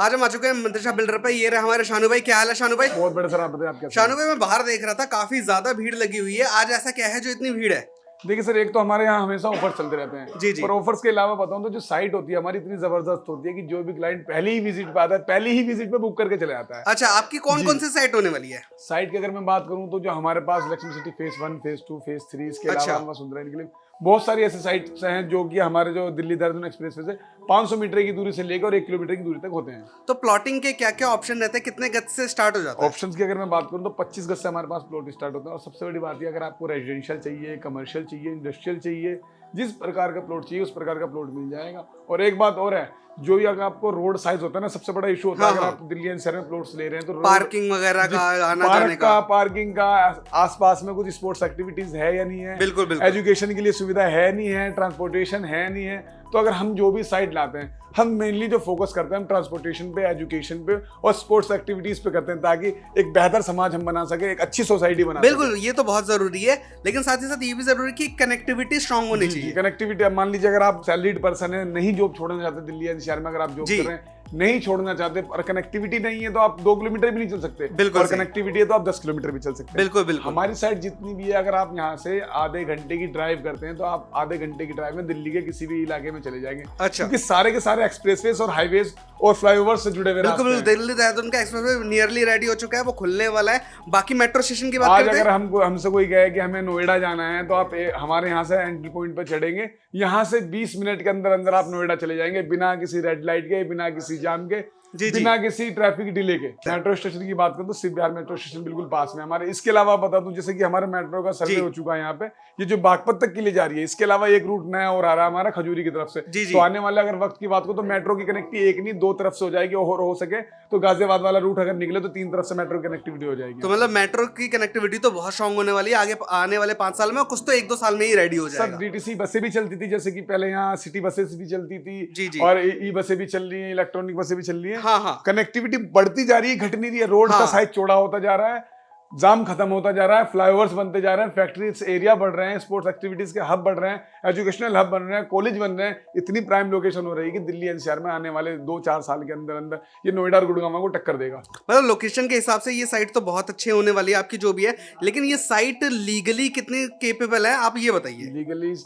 आज हम आ चुके हैं मंत्रिशा बिल्डर पे। ये रहे हमारे शानू भाई। क्या हाल है शानू भाई? बहुत बड़े सर, आप बताइए आप कैसे हैं? शानू भाई, मैं बाहर देख रहा था, काफी ज्यादा भीड़ लगी हुई है। आज ऐसा क्या है जो इतनी भीड़ है? देखिए सर, एक तो हमारे यहाँ हमेशा ऑफर चलते रहते हैं। जी, जी। पर ऑफर्स के अलावा बताऊं तो जो साइट होती है हमारी इतनी जबरदस्त होती है कि जो भी क्लाइंट पहली ही विजिट पे आता है, पहली ही विजिट पे बुक करके चले जाता है। अच्छा, आपकी कौन कौन सी साइट होने वाली है? साइट की अगर मैं बात करूं तो जो हमारे पास Lakshmi city phase 1, phase 2, phase 3, इसके अच्छा। अलावा हमारे सुंदरायन के लिए बहुत सारी ऐसी साइट्स हैं जो कि हमारे जो दिल्ली देहरादून एक्सप्रेस वे से 500 मीटर की दूरी से लेकर और 1 किलोमीटर की दूरी तक होते हैं। तो प्लॉटिंग के क्या क्या ऑप्शन रहते हैं? कितने गज से स्टार्ट हो जाता है? ऑप्शंस की अगर मैं बात करूं तो 25 गज से हमारे पास प्लॉट स्टार्ट होते हैं। और सबसे बड़ी बात है, अगर आपको रेजिडेंशियल चाहिए, कमर्शियल चाहिए, इंडस्ट्रियल चाहिए, जिस प्रकार का प्लॉट चाहिए उस प्रकार का प्लॉट मिल जाएगा। और एक बात और है, जो भी अगर आपको रोड साइज होता है ना, सबसे बड़ा इशू होता है। अगर आप दिल्ली एनसीआर में प्लॉट्स ले रहे हैं तो पार्किंग वगैरह का, आना जाने का, पार्किंग का, आसपास में कुछ स्पोर्ट्स एक्टिविटीज है या नहीं है, बिल्कुल बिल्कुल, एजुकेशन के लिए सुविधा है नहीं है, ट्रांसपोर्टेशन है नहीं है। तो अगर हम जो भी साइट लाते हैं, हम मेनली जो फोकस करते हैं हम ट्रांसपोर्टेशन पे, एजुकेशन पे और स्पोर्ट्स एक्टिविटीज पे करते हैं, ताकि एक बेहतर समाज हम बना सके, एक अच्छी सोसाइटी बना बिल्कुल। ये तो बहुत जरूरी है, लेकिन साथ ही साथ ये भी जरूरी है कि कनेक्टिविटी स्ट्रांग होनी चाहिए। कनेक्टिविटी। अब मान लीजिए अगर आप सैलरीड पर्सन है, नहीं जॉब छोड़ना चाहते दिल्ली एनसीआर में, अगर आप जॉब कर रहे हैं नहीं छोड़ना चाहते और कनेक्टिविटी नहीं है तो आप 2 किलोमीटर भी नहीं चल सकते। बिल्कुल। और कनेक्टिविटी है तो आप 10 किलोमीटर भी चल सकते हैं। बिल्कुल बिल्कुल। हमारी साइड जितनी भी है, अगर आप यहाँ से आधे घंटे की ड्राइव करते हैं तो आप आधे घंटे की ड्राइव में दिल्ली के किसी भी इलाके में चले जाएंगे। अच्छा। क्योंकि सारे के सारे एक्सप्रेसवेज और हाईवेज और फ्लाईओवर से जुड़े हुए रास्ते हैं। दिल्ली देहरादून का एक्सप्रेसवे नियरली रेडी हो चुका है, वो खुलने वाला है। बाकी मेट्रो स्टेशन की बात आज करते हैं। अगर हमसे कोई कहे कि हमें नोएडा जाना है तो आप हमारे यहाँ से एंट्री पॉइंट पर चढ़ेंगे, यहाँ से 20 मिनट के अंदर अंदर आप नोएडा चले जाएंगे, बिना किसी रेड लाइट के, बिना किसी जाम के, बिना किसी ट्रैफिक डिले के। मेट्रो स्टेशन की बात करूं तो शिव विहार मेट्रो स्टेशन बिल्कुल पास में हमारे। इसके अलावा बता दूं, जैसे कि हमारे मेट्रो का सर्वे हो चुका है यहाँ पे, ये जो बागपत तक के लिए जा रही है। इसके अलावा एक रूट नया और आ रहा है हमारा खजूरी की तरफ से। तो आने वाले अगर वक्त की बात करूं तो मेट्रो की कनेक्टिविटी एक नहीं 2 तरफ से हो जाएगी, और हो सके तो गाजियाबाद वाला रूट अगर निकले तो 3 तरफ से मेट्रो कनेक्टिविटी हो जाएगी। तो मतलब मेट्रो की कनेक्टिविटी तो बहुत स्ट्रांग होने वाली है आगे आने वाले 5 साल में, कुछ तो 1-2 साल में ही रेडी हो जाएगा। सब डीटीसी बसें भी चलती थी, जैसे कि पहले यहाँ सिटी बसेस भी चलती थी, और ई बसें भी चल रही है, इलेक्ट्रॉनिक बसें भी चल रही है। हाँ। कनेक्टिविटी बढ़ती जा रही है, घट नहीं रही है। रोड का साइज चौड़ा होता जा रहा है, जाम खत्म होता जा रहा है, फ्लाईओवर्स बनते जा रहे हैं, फैक्ट्रीज एरिया बढ़ रहे हैं, स्पोर्ट्स एक्टिविटीज के हब बढ़ रहे हैं, एजुकेशनल हब बन रहे हैं, कॉलेज बन रहे हैं। इतनी प्राइम लोकेशन हो रही है कि दिल्ली एनसीआर में आने वाले 2-4 साल के अंदर अंदर ये नोएडा और गुड़गांव को टक्कर देगा। मतलब लोकेशन के हिसाब से ये साइट तो बहुत अच्छी होने वाली है आपकी जो भी है, लेकिन ये साइट लीगली कितनी केपेबल है, आप ये बताइए।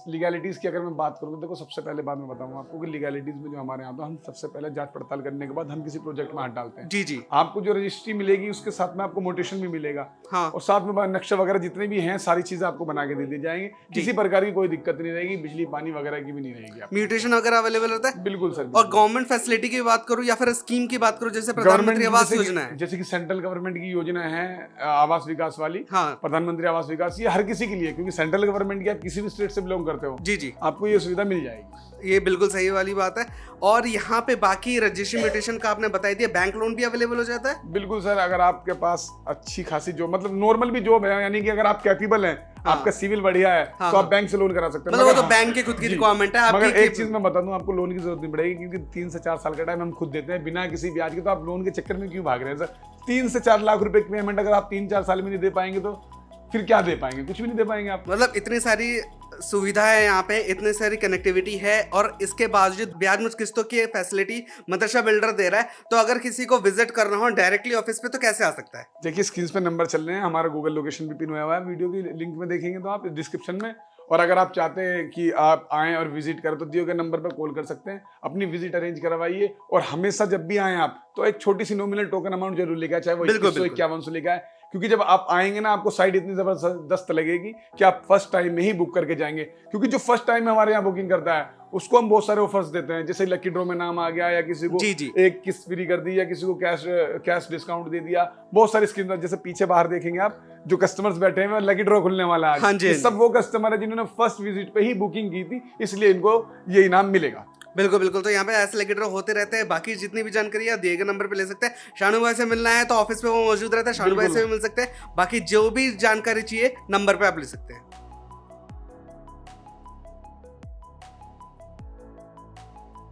लीगैलिटीज की अगर मैं बात करूँ तो देखो, सबसे पहले बात मैं बताऊंगा आपको कि लीगैलिटीज में जो हमारे यहाँ, तो हम सबसे पहले जांच पड़ताल करने के बाद हम किसी प्रोजेक्ट में हाथ डालते हैं। जी। आपको जो रजिस्ट्री मिलेगी उसके साथ में आपको मोटेशन भी मिलेगा। हाँ। और साथ में नक्शा वगैरह जितने भी हैं, सारी चीजें आपको बना के दे दी जाएंगी। किसी प्रकार की कोई दिक्कत नहीं रहेगी, बिजली पानी वगैरह की भी नहीं रहेगी। म्यूटेशन वगैरह अवेलेबल होता है? बिल्कुल सर। और गवर्नमेंट फैसिलिटी की बात करूं या फिर स्कीम की बात करूं, जैसे प्रधानमंत्री आवास योजना है, जैसे कि सेंट्रल गवर्नमेंट की योजना है आवास विकास वाली। हाँ। प्रधानमंत्री आवास विकास, ये हर किसी के लिए, क्योंकि सेंट्रल गवर्नमेंट की आप किसी भी स्टेट से बिलोंग करते हो, जी, आपको ये सुविधा मिल जाएगी। ये बिल्कुल सही वाली बात है। और यहाँ पे बाकी रजिस्ट्री म्यूटेशन का आपने बताई दिया, बैंक लोन भी अवेलेबल हो जाता है? बिल्कुल सर, अगर आपके पास अच्छी खासी जॉब, मतलब नॉर्मल भी जॉब है, यानी कि अगर आप कैपेबल हैं, आपका सिविल बढ़िया है, तो आप बैंक से लोन करा सकते हैं। मतलब वो तो बैंक की खुद की रिक्वायरमेंट है। मगर एक चीज मैं बता दूं, आपको लोन की जरूरत नहीं पड़ेगी, क्योंकि 3 से 4 साल का टाइम हम खुद देते हैं बिना किसी ब्याज के। तो आप लोन के चक्कर में क्यों भाग रहे हैं सर? 3 से 4 लाख रुपए की पेमेंट अगर आप 3-4 साल में नहीं दे पाएंगे तो फिर क्या दे पाएंगे? कुछ भी नहीं दे पाएंगे आप। मतलब इतनी सारी सुविधा है यहाँ पे, इतनी सारी कनेक्टिविटी है, और इसके बावजूद ब्याज मुक्त किस्तों की फैसिलिटी मंत्रिशा बिल्डर दे रहा है। तो अगर किसी को विजिट करना हो डायरेक्टली ऑफिस पे तो कैसे आ सकता है? देखिए, स्क्रीन पे नंबर चल रहे हैं, हमारा गूगल लोकेशन भी पिन हुआ है, वीडियो की लिंक में देखेंगे तो आप डिस्क्रिप्शन में। और अगर आप चाहते हैं कि आप आएं और विजिट करें तो दिए गए नंबर पर कॉल कर सकते हैं, अपनी विजिट अरेंज करवाइए। और हमेशा जब भी आएं आप, तो एक छोटी सी नॉमिनल टोकन अमाउंट जरूर लेके आए, चाहे वो 2151 लेके आए। क्योंकि जब आप आएंगे ना, आपको साइट इतनी जबरदस्त लगेगी कि आप फर्स्ट टाइम में ही बुक करके जाएंगे। क्योंकि जो फर्स्ट टाइम हमारे यहाँ बुकिंग करता है उसको हम बहुत सारे ऑफर्स देते हैं, जैसे लकी ड्रॉ में नाम आ गया, या किसी को एक किस्त फ्री कर दी, या किसी को कैश डिस्काउंट दे दिया। बहुत सारी स्कीम, जैसे पीछे बाहर देखेंगे आप, जो कस्टमर्स बैठे हैं, लकी ड्रॉ खुलने वाला है। हाँ जी। सब वो कस्टमर है जिन्होंने फर्स्ट विजिट पे ही बुकिंग की थी, इसलिए इनको ये इनाम मिलेगा। बिल्कुल। तो यहाँ पे ऐसे लकी ड्रॉ होते रहते हैं। बाकी जितनी भी जानकारी है दिए गए नंबर पे ले सकते हैं। शानू भाई से मिलना है तो ऑफिस पे वो मौजूद रहता है, शानू भाई से भी मिल सकते हैं। बाकी जो भी जानकारी चाहिए नंबर पे आप ले सकते हैं।